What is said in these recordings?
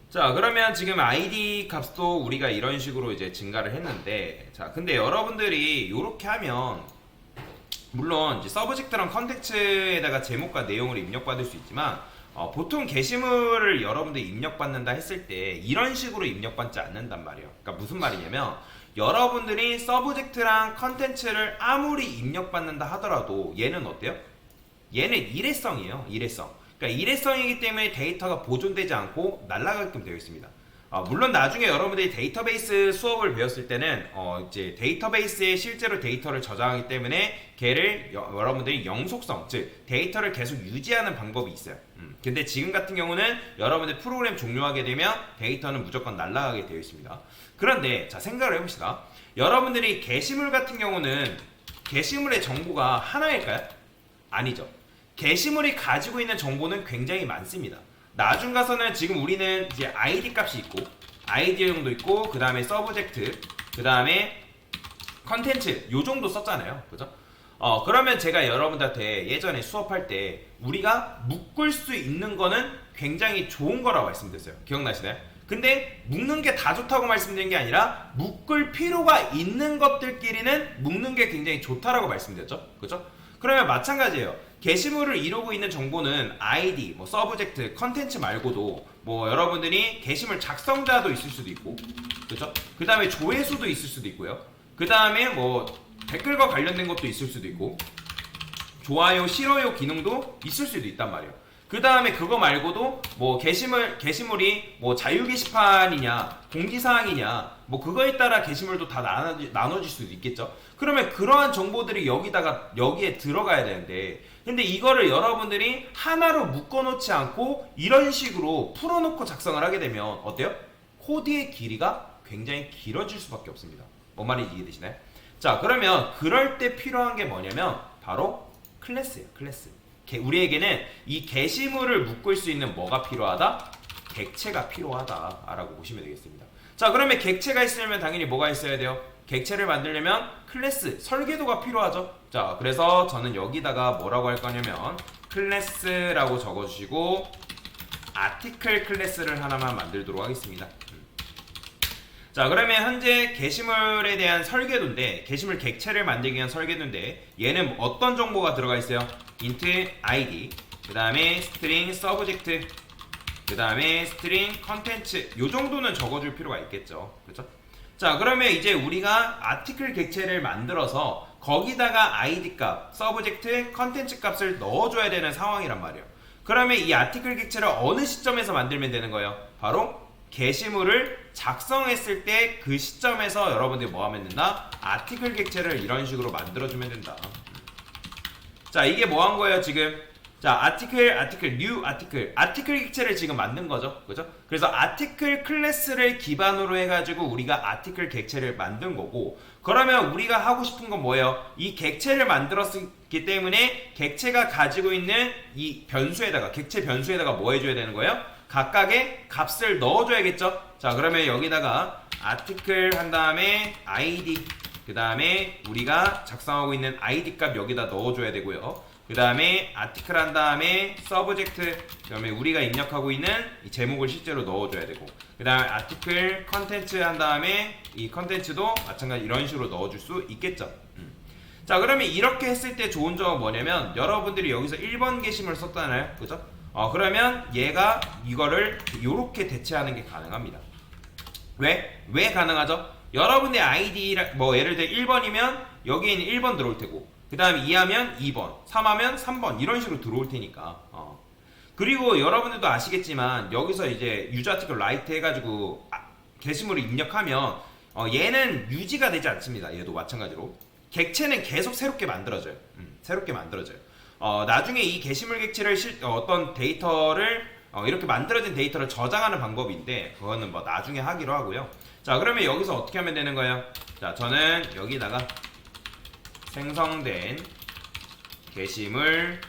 자, 그러면 지금 ID 값도 우리가 이런 식으로 이제 증가를 했는데, 자, 근데 여러분들이 이렇게 하면 물론 이제 서브젝트랑 컨텍츠에다가 제목과 내용을 입력받을 수 있지만 보통 게시물을 여러분들이 입력받는다 했을 때 이런 식으로 입력받지 않는단 말이에요. 그러니까 무슨 말이냐면 여러분들이 서브젝트랑 컨텐츠를 아무리 입력받는다 하더라도 얘는 어때요? 얘는 일회성이에요. 일회성. 그러니까 일회성이기 때문에 데이터가 보존되지 않고 날아가게끔 되어 있습니다. 물론 나중에 여러분들이 데이터베이스 수업을 배웠을 때는 이제 데이터베이스에 실제로 데이터를 저장하기 때문에 걔를 여러분들이 영속성, 즉 데이터를 계속 유지하는 방법이 있어요. 근데 지금 같은 경우는 여러분들 프로그램 종료하게 되면 데이터는 무조건 날아가게 되어 있습니다. 그런데 자, 생각을 해봅시다. 여러분들이 게시물 같은 경우는 게시물의 정보가 하나일까요? 아니죠. 게시물이 가지고 있는 정보는 굉장히 많습니다. 나중 가서는 지금 우리는 이제 ID 값이 있고 아이디 정도 있고 그 다음에 서브젝트 그 다음에 컨텐츠 요 정도 썼잖아요. 그죠? 그러면 제가 여러분들한테 예전에 수업할 때 우리가 묶을 수 있는 거는 굉장히 좋은 거라고 말씀드렸어요. 기억나시나요? 근데 묶는 게 다 좋다고 말씀드린 게 아니라 묶을 필요가 있는 것들끼리는 묶는 게 굉장히 좋다라고 말씀드렸죠. 그죠? 그러면 마찬가지예요. 게시물을 이루고 있는 정보는 ID, 뭐 서브젝트, 컨텐츠 말고도 뭐 여러분들이 게시물 작성자도 있을 수도 있고, 그죠? 그 다음에 조회수도 있을 수도 있고요. 그 다음에 뭐 댓글과 관련된 것도 있을 수도 있고, 좋아요, 싫어요 기능도 있을 수도 있단 말이에요. 그 다음에 그거 말고도 뭐 게시물이 뭐 자유 게시판이냐, 공지사항이냐, 뭐 그거에 따라 게시물도 다 나눠질 수도 있겠죠. 그러면 그러한 정보들이 여기에 들어가야 되는데, 근데 이거를 여러분들이 하나로 묶어놓지 않고 이런 식으로 풀어놓고 작성을 하게 되면 어때요? 코드의 길이가 굉장히 길어질 수밖에 없습니다. 뭔 말인지 이해되시나요? 자, 그러면 그럴 때 필요한 게 뭐냐면 바로 클래스예요. 클래스. 우리에게는 이 게시물을 묶을 수 있는 뭐가 필요하다? 객체가 필요하다라고 보시면 되겠습니다. 자, 그러면 객체가 있으려면 당연히 뭐가 있어야 돼요? 객체를 만들려면 클래스, 설계도가 필요하죠. 자, 그래서 저는 여기다가 뭐라고 할 거냐면 클래스라고 적어주시고 아티클 클래스를 하나만 만들도록 하겠습니다. 자, 그러면 현재 게시물에 대한 설계도인데, 게시물 객체를 만들기 위한 설계도인데 얘는 어떤 정보가 들어가 있어요? int id, 그 다음에 string subject, 그 다음에 string content, 요 정도는 적어줄 필요가 있겠죠. 그쵸? 자, 그러면 이제 우리가 아티클 객체를 만들어서 거기다가 id 값, subject, content 값을 넣어줘야 되는 상황이란 말이에요. 그러면 이 아티클 객체를 어느 시점에서 만들면 되는 거예요? 바로 게시물을 작성했을 때 그 시점에서 여러분들이 뭐 하면 된다? 아티클 객체를 이런 식으로 만들어주면 된다. 자, 이게 뭐 한 거예요, 지금? 자, new 아티클 객체를 지금 만든 거죠. 그죠? 그래서 아티클 클래스를 기반으로 해가지고 우리가 아티클 객체를 만든 거고, 그러면 우리가 하고 싶은 건 뭐예요? 이 객체를 만들었기 때문에 객체가 가지고 있는 이 변수에다가, 객체 변수에다가 뭐 해줘야 되는 거예요? 각각의 값을 넣어줘야겠죠? 자, 그러면 여기다가 아티클 한 다음에 id, 그 다음에 우리가 작성하고 있는 id 값 여기다 넣어줘야 되고요. 그 다음에 아티클 한 다음에 서브젝트, 그 다음에 우리가 입력하고 있는 이 제목을 실제로 넣어줘야 되고, 그 다음에 아티클 컨텐츠 한 다음에 이 컨텐츠도 마찬가지 이런 식으로 넣어줄 수 있겠죠. 자, 그러면 이렇게 했을 때 좋은 점은 뭐냐면 여러분들이 여기서 1번 게시물 썼잖아요. 그죠? 그러면 얘가 이거를 이렇게 대체하는 게 가능합니다. 왜 가능하죠? 여러분의 아이디, 뭐 예를 들어 1번이면 여기에는 1번 들어올 테고, 그 다음에 2하면 2번, 3하면 3번 이런 식으로 들어올 테니까. 그리고 여러분들도 아시겠지만 여기서 이제 유저 아티클 라이트 해가지고 게시물을 입력하면 얘는 유지가 되지 않습니다. 얘도 마찬가지로 객체는 계속 새롭게 만들어져요. 새롭게 만들어져요. 나중에 이 게시물 객체를 어떤 데이터를 이렇게 만들어진 데이터를 저장하는 방법인데 그거는 뭐 나중에 하기로 하고요. 자, 그러면 여기서 어떻게 하면 되는 거예요? 자, 저는 여기다가 생성된 게시물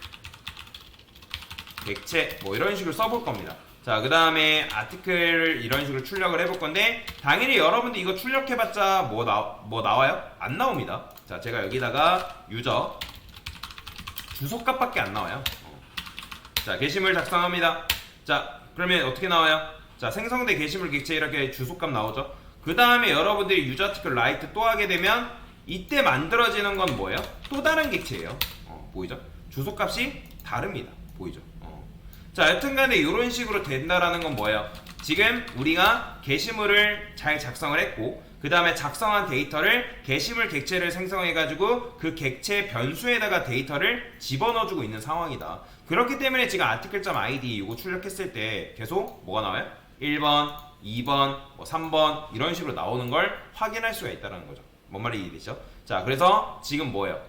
객체 뭐 이런 식으로 써볼 겁니다. 자, 그 다음에 아티클을 이런 식으로 출력을 해볼 건데 당연히 여러분들 이거 출력해봤자 뭐 나와요? 안 나옵니다. 자, 제가 여기다가 유저 주소값밖에 안 나와요. 자, 게시물 작성합니다. 자, 그러면 어떻게 나와요? 자, 생성된 게시물 객체 이렇게 주소값 나오죠. 그 다음에 여러분들이 유저 아티클 라이트 또 하게 되면 이때 만들어지는 건 뭐예요? 또 다른 객체예요. 보이죠? 주소값이 다릅니다. 보이죠? 자, 여튼간에 이런 식으로 된다라는 건 뭐예요? 지금 우리가 게시물을 잘 작성을 했고 그 다음에 작성한 데이터를 게시물 객체를 생성해가지고 그 객체 변수에다가 데이터를 집어넣어주고 있는 상황이다. 그렇기 때문에 지금 article.id 이거 출력했을 때 계속 뭐가 나와요? 1번, 2번, 3번 이런 식으로 나오는 걸 확인할 수가 있다는 거죠. 뭔 말인지 이해되죠? 자, 그래서 지금 뭐예요?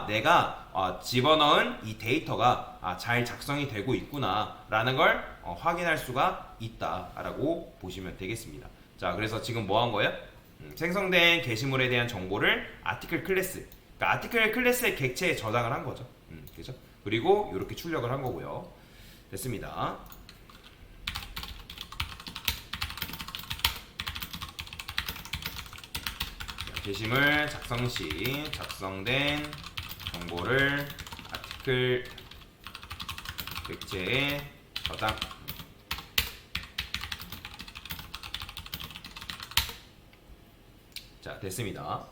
내가 집어넣은 이 데이터가 잘 작성이 되고 있구나 라는 걸 확인할 수가 있다라고 보시면 되겠습니다. 자, 그래서 지금 뭐 한 거예요? 생성된 게시물에 대한 정보를 아티클 클래스, 그러니까 아티클 클래스의 객체에 저장을 한 거죠. 그죠? 그리고 이렇게 출력을 한 거고요. 됐습니다. 게시물 작성 시 작성된 정보를 아티클 객체에 저장. 자, 됐습니다.